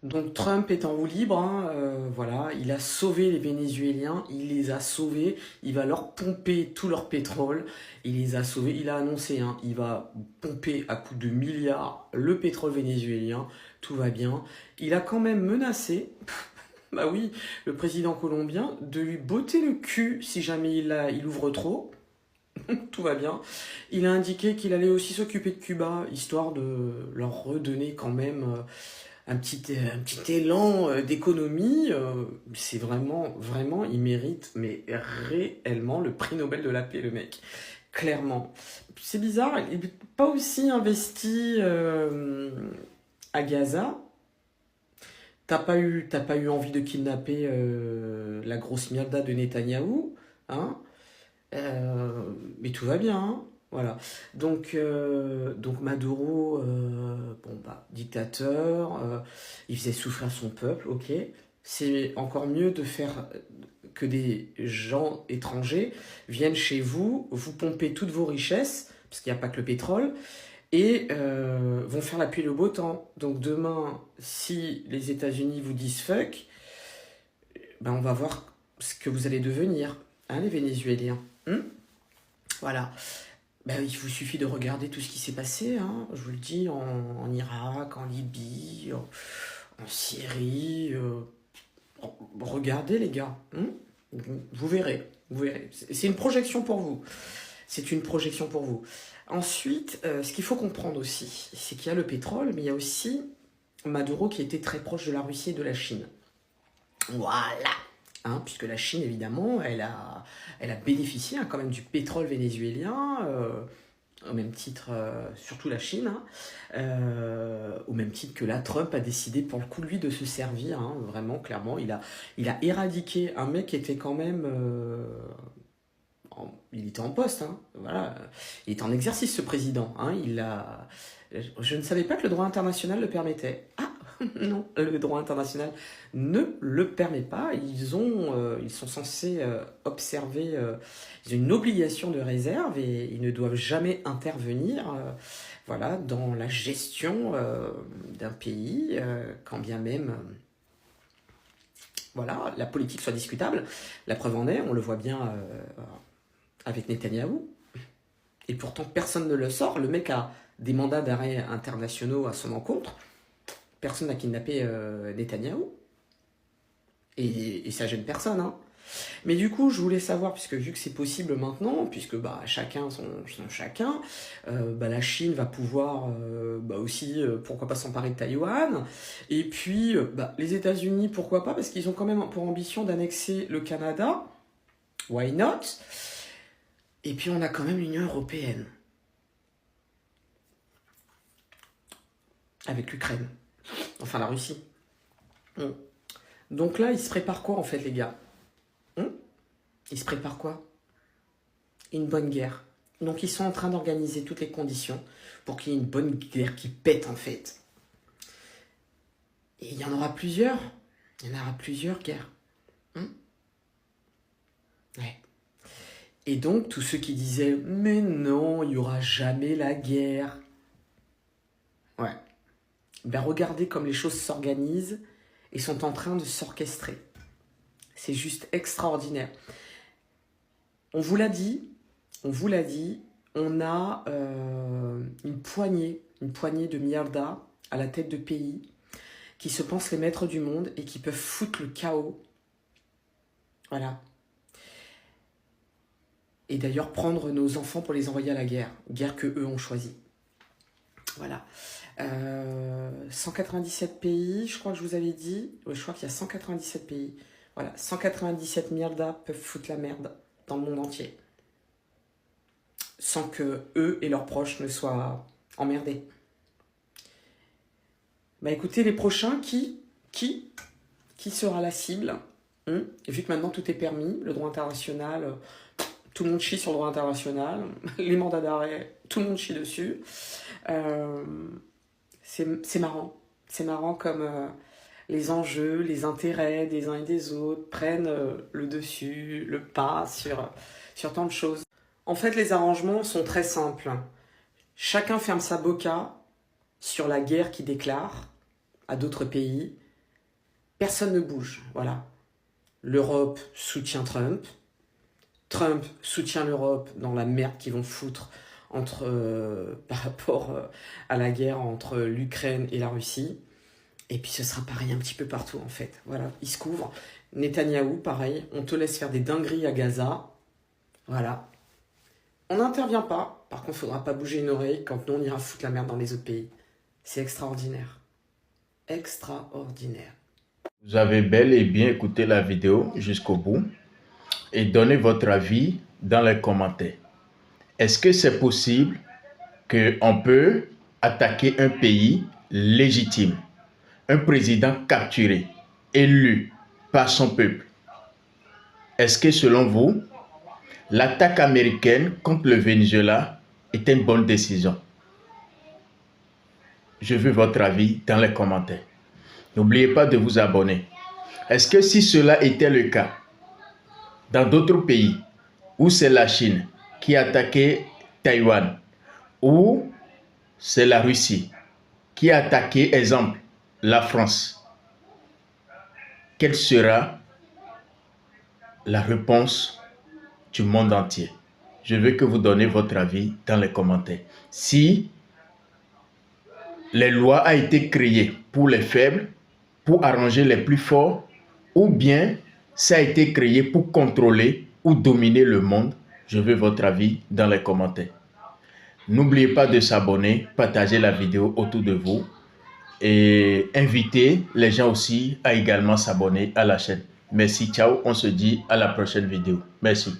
Donc Trump est en roue libre, hein, voilà, il a sauvé les Vénézuéliens, il les a sauvés, il va leur pomper tout leur pétrole, il les a sauvés, il a annoncé, hein, il va pomper à coups de milliards le pétrole vénézuélien, tout va bien. Il a quand même menacé, bah oui, le président colombien, de lui botter le cul si jamais il ouvre trop, tout va bien. Il a indiqué qu'il allait aussi s'occuper de Cuba, histoire de leur redonner quand même un petit élan d'économie. C'est vraiment, vraiment, il mérite, mais réellement, le prix Nobel de la paix, le mec. Clairement. C'est bizarre, il n'est pas aussi investi à Gaza. T'as pas eu envie de kidnapper la grosse mierda de Netanyahou, hein? Mais tout va bien, hein. Voilà. Donc Maduro, bon bah, dictateur, il faisait souffrir son peuple, ok. C'est encore mieux de faire que des gens étrangers viennent chez vous, vous pompez toutes vos richesses, parce qu'il n'y a pas que le pétrole, et vont faire la pluie et le beau temps. Donc demain, si les États-Unis vous disent fuck, ben on va voir ce que vous allez devenir, hein, les Vénézuéliens. Voilà. Ben, il vous suffit de regarder tout ce qui s'est passé, hein, je vous le dis, en Irak, en Libye, en Syrie. Regardez les gars, hein. Vous verrez, vous verrez. C'est une projection pour vous. C'est une projection pour vous. Ensuite, ce qu'il faut comprendre aussi, c'est qu'il y a le pétrole, mais il y a aussi Maduro qui était très proche de la Russie et de la Chine. Voilà. Hein, puisque la Chine, évidemment, elle a bénéficié, hein, quand même du pétrole vénézuélien, au même titre, surtout la Chine, hein, au même titre que là, Trump a décidé pour le coup, lui, de se servir, hein, vraiment, clairement. Il a éradiqué un mec qui était quand même... il était en poste, hein, voilà. Il était en exercice, ce président. Hein, je ne savais pas que le droit international le permettait. Ah, non, le droit international ne le permet pas. Ils sont censés observer, ils ont une obligation de réserve et ils ne doivent jamais intervenir, voilà, dans la gestion d'un pays, quand bien même, voilà, la politique soit discutable. La preuve en est, on le voit bien avec Netanyahou. Et pourtant, personne ne le sort. Le mec a des mandats d'arrêt internationaux à son encontre. Personne n'a kidnappé Netanyahou. Et ça gêne personne, hein. Mais du coup, je voulais savoir, puisque vu que c'est possible maintenant, puisque bah, chacun son chacun, bah, la Chine va pouvoir bah, aussi, pourquoi pas s'emparer de Taïwan. Et puis, bah, les États-Unis, pourquoi pas, parce qu'ils ont quand même pour ambition d'annexer le Canada. Why not? Et puis, on a quand même l'Union européenne. Avec l'Ukraine. Enfin, la Russie. Donc là, ils se préparent quoi, en fait, les gars? Ils se préparent quoi? Une bonne guerre. Donc ils sont en train d'organiser toutes les conditions pour qu'il y ait une bonne guerre qui pète, en fait. Et il y en aura plusieurs. Il y en aura plusieurs guerres. Ouais. Et donc, tous ceux qui disaient « Mais non, il n'y aura jamais la guerre ». Ouais. Ben regardez comme les choses s'organisent et sont en train de s'orchestrer. C'est juste extraordinaire. On vous l'a dit, on a une poignée de milliardaires à la tête de pays qui se pensent les maîtres du monde et qui peuvent foutre le chaos. Voilà. Et d'ailleurs prendre nos enfants pour les envoyer à la guerre que eux ont choisie. Voilà. 197 pays, je crois que je vous avais dit. Ouais, je crois qu'il y a 197 pays. Voilà, 197 milliardaires peuvent foutre la merde dans le monde entier. Sans que eux et leurs proches ne soient emmerdés. Bah écoutez, les prochains, qui sera la cible? Vu que maintenant tout est permis, le droit international, tout le monde chie sur le droit international, les mandats d'arrêt, tout le monde chie dessus. C'est marrant. C'est marrant comme les enjeux, les intérêts des uns et des autres prennent le dessus, le pas sur tant de choses. En fait, les arrangements sont très simples. Chacun ferme sa boca sur la guerre qu'il déclare à d'autres pays personne ne bouge. Voilà. L'Europe soutient Trump. Trump soutient l'Europe dans la merde qu'ils vont foutre par rapport à la guerre entre l'Ukraine et la Russie. Et puis ce sera pareil un petit peu partout en fait. Voilà, ils se couvrent. Netanyahou, pareil, on te laisse faire des dingueries à Gaza. Voilà. On n'intervient pas. Par contre, il ne faudra pas bouger une oreille quand nous on ira foutre la merde dans les autres pays. C'est extraordinaire. Extraordinaire. Vous avez bel et bien écouté la vidéo jusqu'au bout et donnez votre avis dans les commentaires. Est-ce que c'est possible qu'on peut attaquer un pays légitime, un président capturé, élu par son peuple? Est-ce que selon vous, l'attaque américaine contre le Venezuela est une bonne décision? Je veux votre avis dans les commentaires. N'oubliez pas de vous abonner. Est-ce que si cela était le cas, dans d'autres pays, où c'est la Chine qui a attaqué Taïwan, ou c'est la Russie qui a attaqué, exemple, la France, quelle sera la réponse du monde entier? Je veux que vous donniez votre avis dans les commentaires. Si les lois ont été créées pour les faibles, pour arranger les plus forts, ou bien ça a été créé pour contrôler ou dominer le monde, je veux votre avis dans les commentaires. N'oubliez pas de s'abonner, partager la vidéo autour de vous et inviter les gens aussi à également s'abonner à la chaîne. Merci, ciao, on se dit à la prochaine vidéo. Merci.